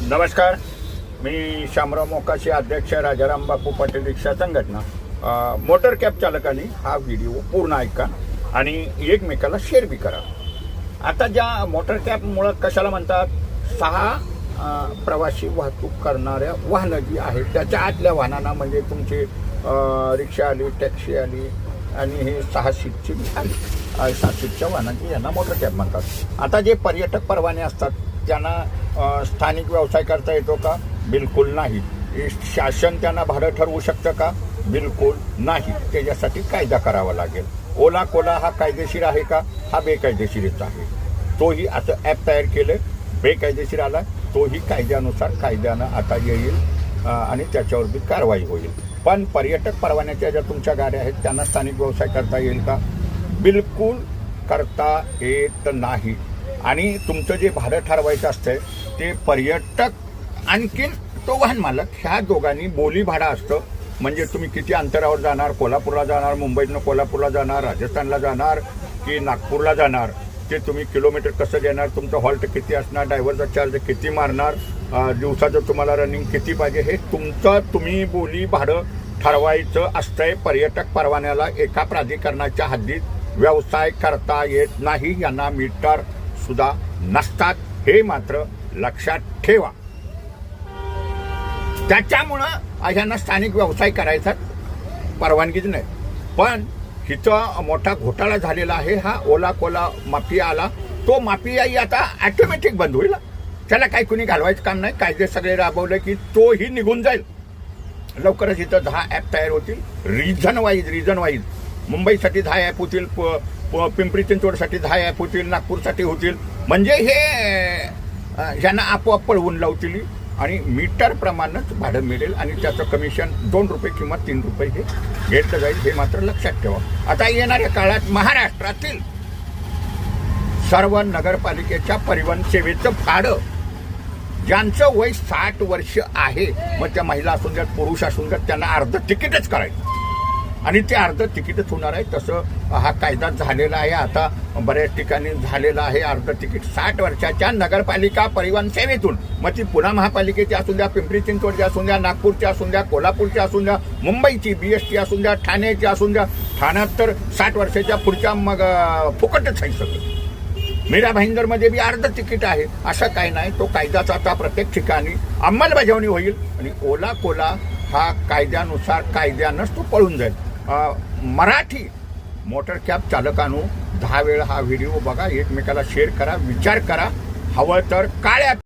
नमस्कार, मी शामराव मोकाशी अध्यक्ष राजाराम बापू पाटील रिक्षा संघटना। मोटर कॅब चालकांनी हा व्हिडिओ पूर्ण ऐका आणि एकमेकाला शेअर बी करा। आता ज्या मोटर कॅबमुळं कशाला म्हणतात, 6 प्रवासी वाहतूक करणाऱ्या वाहनं जी आहेत त्याच्या आतल्या वाहनांना म्हणजे तुमची रिक्षा आली, टॅक्सी आली आणि हे 6 सीटची आली, 6 सीटच्या वाहनांची यांना मोटर कॅब म्हणतात। आता जे पर्यटक परवाने असतात त्यांना स्थानिक व्यवसाय करता येतो का? बिलकुल नाही। शासन त्यांना भाडं ठरवू शकतं का? बिलकुल नाही। त्याच्यासाठी कायदा करावा लागेल। ओला कोला हा कायदेशीर आहे का? हा बेकायदेशीरच आहे। तोही असं ॲप तयार केलं, बेकायदेशीर आला, तोही कायद्यानुसार कायद्यानं आता येईल आणि त्याच्यावर बी कारवाई होईल। पण पर्यटक परवान्याच्या ज्या तुमच्या गाड्या आहेत त्यांना स्थानिक व्यवसाय करता येईल का? बिलकुल करता येत नाही। आणि तुमचं जे भाडं ठरवायचं असतं ते पर्यटक आणखीन तो वाहन मालक ह्या दोघांनी बोली भाडं असतं। म्हणजे तुम्ही किती अंतरावर जाणार, कोल्हापूरला जाणार, मुंबईतनं कोल्हापूरला जाणार, राजस्थानला जाणार की नागपूरला जाणार, ते तुम्ही किलोमीटर कसं देणार, तुमचं हॉल्ट किती असणार, ड्रायव्हरचा चार्ज किती मारणार, दिवसाचं तुम्हाला रनिंग किती पाहिजे, हे तुमचं तुम्ही बोली भाडं ठरवायचं असतंय। पर्यटक परवान्याला एका प्राधिकरणाच्या हद्दीत व्यवसाय करता येत नाही, यांना मीटर सुद्धा नसतात, हे मात्र लक्षात ठेवा। त्याच्यामुळं यांना स्थानिक व्यवसाय करायचा परवानगीच नाही। पण इथं मोठा घोटाळा झालेला आहे। हा ओला कोला माफिया आला, तो माफियाही आता ऑटोमॅटिक बंद होईल। त्याला काही कुणी घालवायचं काम नाही, कायदे सगळे राबवले की तोही निघून जाईल। लवकरच इथं 10 ॲप तयार होतील, रिजन वाईज मुंबईसाठी 10 ॲप होतील, पिंपरी चिंचवडसाठी 10 ॲप होतील, नागपूरसाठी होतील। म्हणजे हे ह्यांना आपोआप पळवून लावतील आणि मीटर प्रमाणच भाडं मिळेल आणि त्याचं कमिशन 2 रुपये किंवा 3 रुपये हे घेतलं जाईल, हे मात्र लक्षात ठेवा। आता येणाऱ्या काळात महाराष्ट्रातील सर्व नगरपालिकेच्या परिवहन सेवेचं भाडं ज्यांचं वय 60 वर्ष आहे, मग त्या महिला असून द्यात, पुरुष असून द्यात, त्यांना अर्ध तिकीटच करायचं आणि ते अर्ध तिकीटच होणार आहे। तसं हा कायदा झालेला आहे, आता बऱ्याच ठिकाणी झालेला आहे अर्ध तिकीट 60 वर्षाच्या नगरपालिका परिवहन सेवेतून। मग ती पुणे महापालिकेची असून द्या, पिंपरी चिंचवडची असून द्या, नागपूरची असून द्या, कोल्हापूरची असून द्या, मुंबईची BST असून द्या, ठाण्याची असून द्या। ठाण्यात तर 60 वर्षाच्या पुढच्या मग फुकटच आहे सगळं। मीरा भाईंदरमध्ये बी अर्ध तिकीट आहे, असं काही नाही। तो कायद्याचा आता प्रत्येक ठिकाणी अंमलबजावणी होईल आणि ओला कोला हा कायद्यानुसार कायद्यानंच तो पळून जाईल। मराठी मोटर कॅब चालकांनो 10 वेळा हा व्हिडिओ बघा, एकमेकाला शेअर करा, विचार करा, हवं तर काळ्या